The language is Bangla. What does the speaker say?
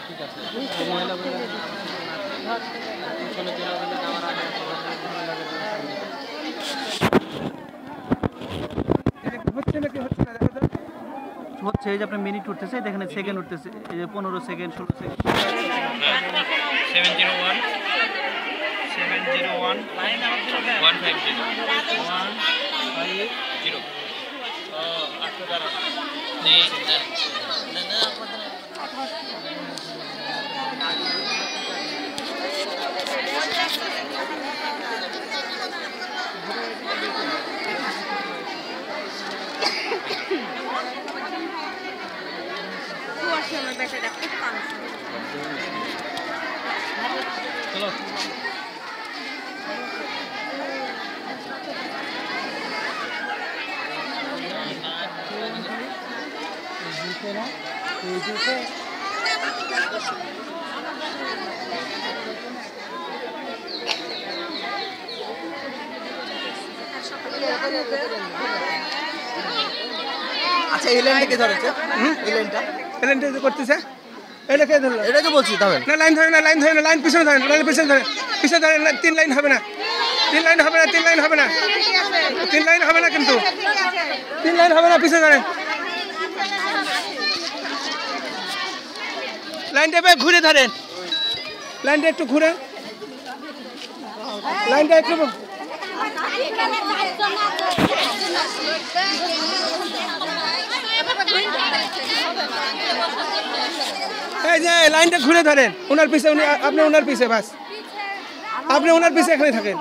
ঠিক আছে মহিলা বলে চলে চলে বলে যাওয়ার আগে হচ্ছে এই যে আপনার মিনিট উঠতেছে দেখেন সেকেন্ড উঠতেছে এই যে 15 সেকেন্ড 16 সেকেন্ড 701 150 आपको जरा नहीं चलो আচ্ছা এই লাইনটা কে ধরেছে এই লাইনটা করতেছে এটা কে ধরলো এটাকে বলছি তাহলে না লাইন ধরে না লাইন পিছনে ধরে পিছনে ধরে না 3 লাইন হবে না 3 লাইন হবে না 3 লাইন হবে না কিন্তু 3 লাইন হবে না পিছনে ধরে লাইনটা ঘুরে ধরেন লাইনটা একটু ঘুরে লাইনটা একটু এই যে লাইনটা ঘুরে ধরেন ওনার পিছে আপনি ওনার পিছে বাস আপনি ওনার পিছে এখানে থাকেন